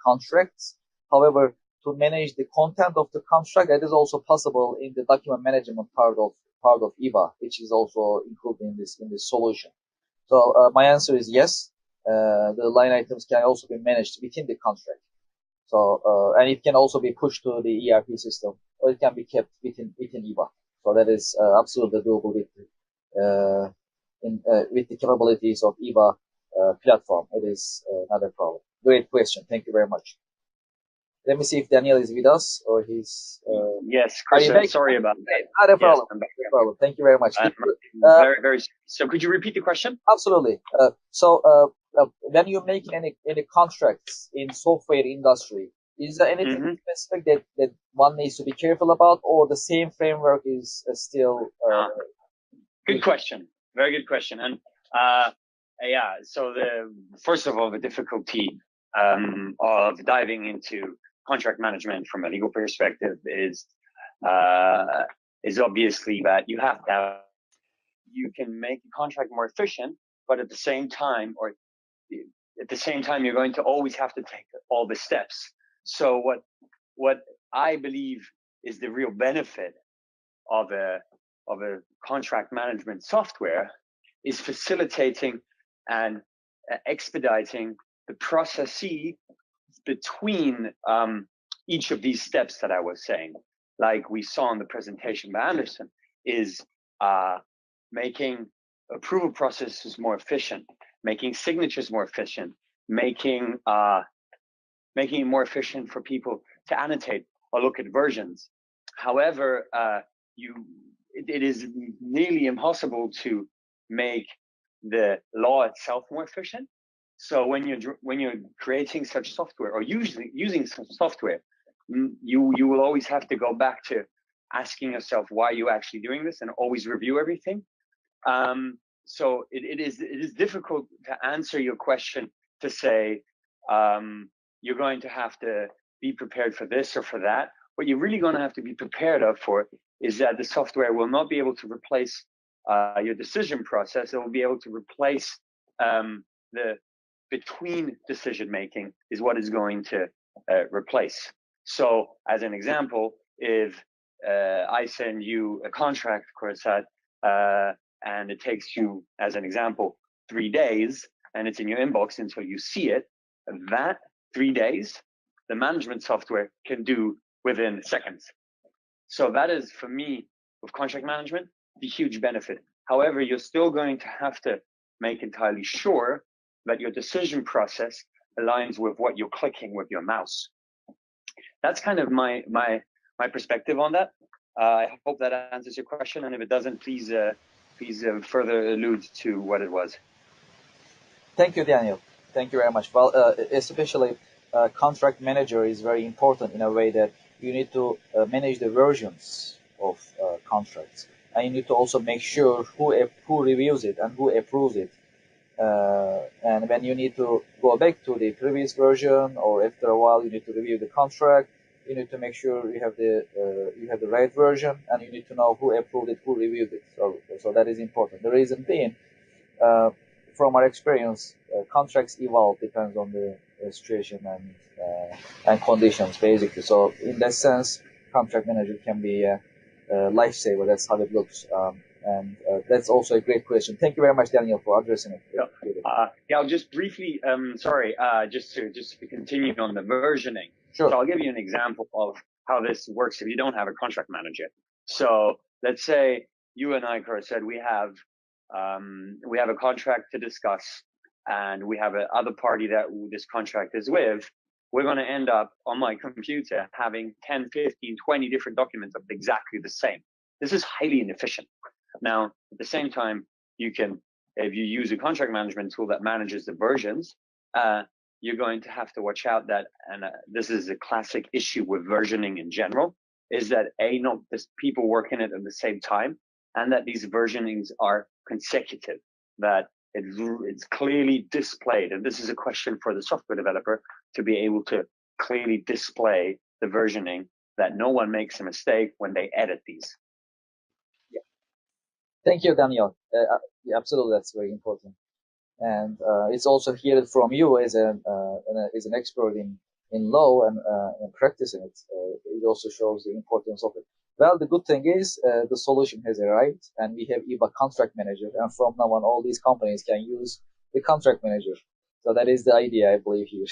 contracts. However, to manage the content of the contract, that is also possible in the document management part of EBA, which is also included in this solution. So my answer is yes. The line items can also be managed within the contract. So and it can also be pushed to the ERP system, or it can be kept within EBA. So that is absolutely doable with the capabilities of EBA platform. It is not a problem. Great question. Thank you very much. Let me see if Daniel is with us or he's.
Yes, Chris, sorry about that.
Not a problem. Yes, no problem. Thank you very much.
Very. So, could you repeat the question?
Absolutely. When you make any contracts in software industry, is there anything specific that one needs to be careful about, or the same framework is still?
Good question. Very good question. And yeah. So first of all, the difficulty of diving into contract management from a legal perspective is obviously that you can make a contract more efficient, but at the same time, you're going to always have to take all the steps. So what I believe is the real benefit of a contract management software is facilitating and expediting the processes between each of these steps that I was saying, like we saw in the presentation by Anderson, is making approval processes more efficient, making signatures more efficient, making it more efficient for people to annotate or look at versions. However, it is nearly impossible to make the law itself more efficient. So when you're creating such software or using such software, you will always have to go back to asking yourself why you're actually doing this and always review everything. So it is difficult to answer your question to say you're going to have to be prepared for this or for that. What you're really going to have to be prepared for is that the software will not be able to replace your decision process. It will be able to replace the between decision making is what is going to replace. So as an example, if I send you a contract, Corsat, and it takes you, as an example, 3 days, and it's in your inbox until you see it, that 3 days, the management software can do within seconds. So that is, for me, with contract management, the huge benefit. However, you're still going to have to make entirely sure that your decision process aligns with what you're clicking with your mouse. That's kind of my perspective on that. I hope that answers your question, and if it doesn't, please further allude to what it was.
Thank you, Daniel. Thank you very much. Well, especially contract manager is very important in a way that you need to manage the versions of contracts, and you need to also make sure who reviews it and who approves it. And when you need to go back to the previous version, or after a while you need to review the contract, you need to make sure you have the right version, and you need to know who approved it, who reviewed it. So that is important. The reason being, from our experience, contracts evolve depends on the situation and conditions, basically. So in that sense, contract manager can be a lifesaver. That's how it looks. And that's also a great question. Thank you very much, Daniel, for addressing it.
Yeah, I'll just briefly, just to continue on the versioning.
Sure.
So I'll give you an example of how this works if you don't have a contract manager. So let's say you and I, Kurt, said we have a contract to discuss, and we have another party that this contract is with. We're going to end up on my computer having 10, 15, 20 different documents of exactly the same. This is highly inefficient. Now, at the same time, you can, if you use a contract management tool that manages the versions, you're going to have to watch out that, and this is a classic issue with versioning in general, is that not just people working it at the same time, and that these versionings are consecutive, that it's clearly displayed. And this is a question for the software developer to be able to clearly display the versioning, that no one makes a mistake when they edit these.
Thank you, Daniel. Yeah, absolutely, that's very important. And it's also heard from you as an expert in law and practicing it. It also shows the importance of it. Well, the good thing is the solution has arrived, and we have EBA Contract Manager, and from now on, all these companies can use the Contract Manager. So that is the idea, I believe, here.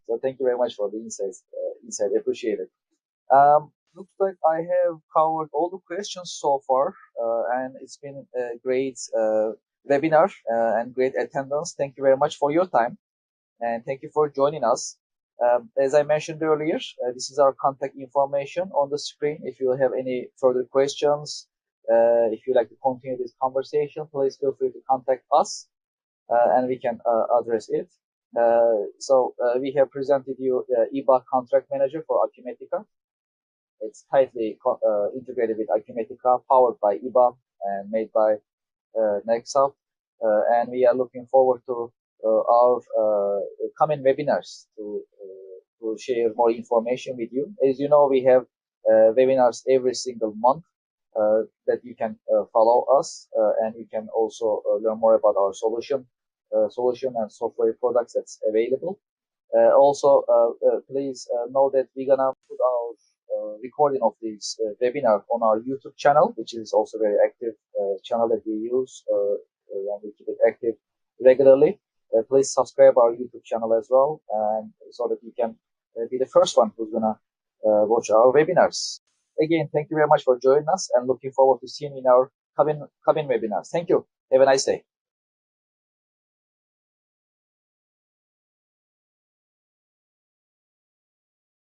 So thank you very much for the insight. Appreciate it. Looks like I have covered all the questions so far, and it's been a great webinar and great attendance. Thank you very much for your time, and thank you for joining us. As I mentioned earlier, this is our contact information on the screen. If you have any further questions, if you'd like to continue this conversation, please feel free to contact us, and we can address it. So we have presented you EBA Contract Manager for Acumatica. It's tightly integrated with Acumatica, powered by EBA and made by Nextsoft. And we are looking forward to our coming webinars to share more information with you. As you know, we have webinars every single month that you can follow us, and you can also learn more about our solution and software products that's available. Also, please know that we're gonna put our recording of this webinar on our YouTube channel, which is also very active channel that we use, and we keep it active regularly. Please subscribe our YouTube channel as well, and so that you can be the first one who's gonna watch our webinars. Again, thank you very much for joining us, and looking forward to seeing you in our coming webinars. Thank you. Have a nice day.